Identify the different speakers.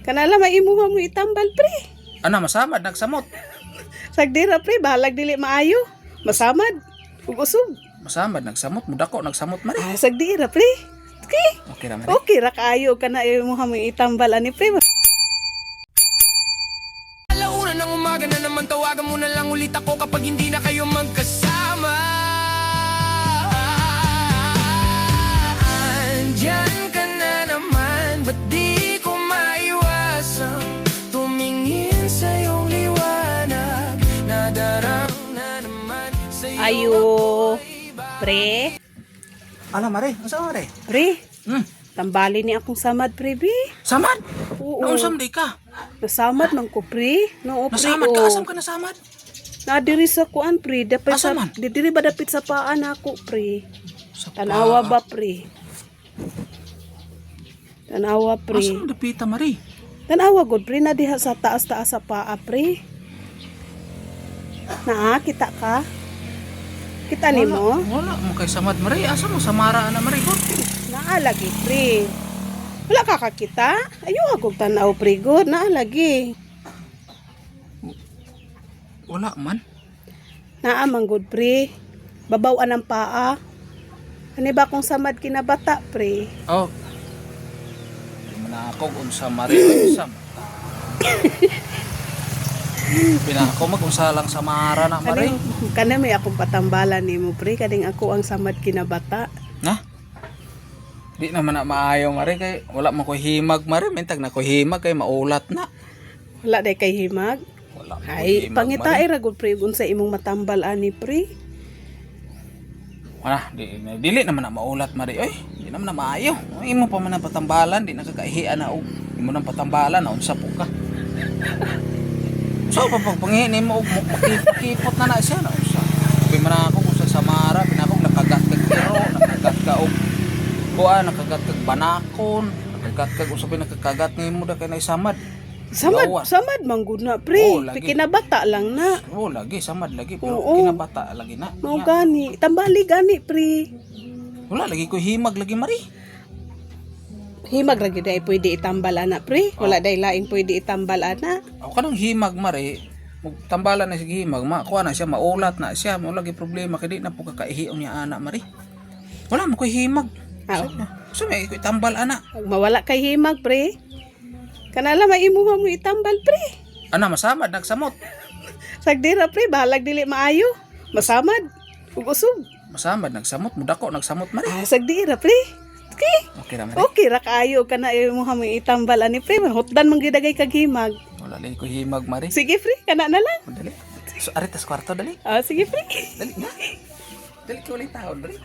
Speaker 1: Kanala maimuha mo itambal pre.
Speaker 2: Ana masamad nagsamot.
Speaker 1: Sagdira pre, bahalag dili maayo. Masamad. Ug usog.
Speaker 2: Masamad nagsamot, mudako nagsamot mari.
Speaker 1: Sagdira pre. Okay.
Speaker 2: Okay ra mari.
Speaker 1: Okay ra kaayo kana imuha mo itambal ani pre.
Speaker 3: Alauna ng umaga na naman, tawagan mo na lang ulit ako kapag hindi na kayo magkasama. Andyan ka na naman, ba't di ko maiwasan tumingin sa iyong liwanag, nadarang na naman sa iyong
Speaker 1: Ayo. Pre.
Speaker 2: Ala mari, asa mari?
Speaker 1: Pre.
Speaker 2: Hmm.
Speaker 1: Tambali ni akong samad pre bi.
Speaker 2: Samad.
Speaker 1: Oo.
Speaker 2: Nausam di ka.
Speaker 1: Nasamad man ko pre. No pre.
Speaker 2: Nasamad ka, asam ka nasamad.
Speaker 1: Nadiri sa kuan pre, dapat
Speaker 2: Asa
Speaker 1: sa
Speaker 2: man?
Speaker 1: diri ba dapit sa paan ako pre.
Speaker 2: Sa
Speaker 1: Tanawa ba pre? Tanawa pre.
Speaker 2: Asa dapita mari?
Speaker 1: Tanawa gud pre na diha sa taas-taas sa paa pre. Naa kita ka? Kita nimo?
Speaker 2: Wala mo kay samad mari, asa mo samara na mari gud.
Speaker 1: Naa lagi pre. Wala ka kakita? Ayo ako tanaw pre gud, naa lagi.
Speaker 2: Wala man.
Speaker 1: Naa man gud pre. Babawan ang paa. Ani ba kung samad kinabata pre?
Speaker 2: Oh. Manakog unsa mari sam. Pinako mag-unsa lang sa mara na mari.
Speaker 1: Kana may akong patambalan nimo pre, kading ako ang samad kinabata.
Speaker 2: Na? Di naman na maayo mari kay wala man ko himag mari, mentag na ko himag kay maulat na.
Speaker 1: Wala day kay himag.
Speaker 2: Wala man ko
Speaker 1: Ay,
Speaker 2: himag,
Speaker 1: pangitae
Speaker 2: mari.
Speaker 1: ra gud pre unsa imong matambal ani pre.
Speaker 2: Wala, dili naman na maulat mari oy. Di naman na maayo. Imo pa man ang patambalan, di nakakaihian na og imo nang patambalan na unsa po ka. So pagpanghin mo og makipot na siya na unsa. Sabi man ako kung sa Samara, pinako nakagat kag tiro, nakagat ka og kuan, nakagat kag banakon, nakagat kag usapin nakakagat nimo da kay naisamad. Gawa.
Speaker 1: Samad man gud na pre.
Speaker 2: Oo, lagi.
Speaker 1: Kinabata lang na.
Speaker 2: Oh, lagi samad lagi pero
Speaker 1: Oo.
Speaker 2: kinabata lagi na.
Speaker 1: Mao gani, tambali gani pre.
Speaker 2: Wala lagi ko himag lagi mari.
Speaker 1: Himag ra gyud ay pwede itambal ana pre. Wala day lain pwede itambal ana.
Speaker 2: Ako kanang himag mari, mug tambalan na sige himag, kuha na siya, maulat na siya, mo lagi problema kay di na po kakaihion niya ana mari. Wala mo koy himag. So may koy tambal ana.
Speaker 1: Pag mawala kay himag pre. Kanala maimuha mo itambal pre.
Speaker 2: Ana masamad nagsamot.
Speaker 1: Sagdira pre, bahalag dili maayo. Masamad. Ug usog.
Speaker 2: Masamad nagsamot, mudako nagsamot mari.
Speaker 1: Sagdira pre. Okay.
Speaker 2: Okay ra mari.
Speaker 1: Okay ra kaayo kana imuha mo itambal ani pre. Hotdan man gidagay kag himag.
Speaker 2: Wala lagi ko himag mari.
Speaker 1: Sige pre, kana na lang.
Speaker 2: Dali. So aritas kwarto dali.
Speaker 1: Sige pre.
Speaker 2: Dali na. Dali ko ulit tao dali.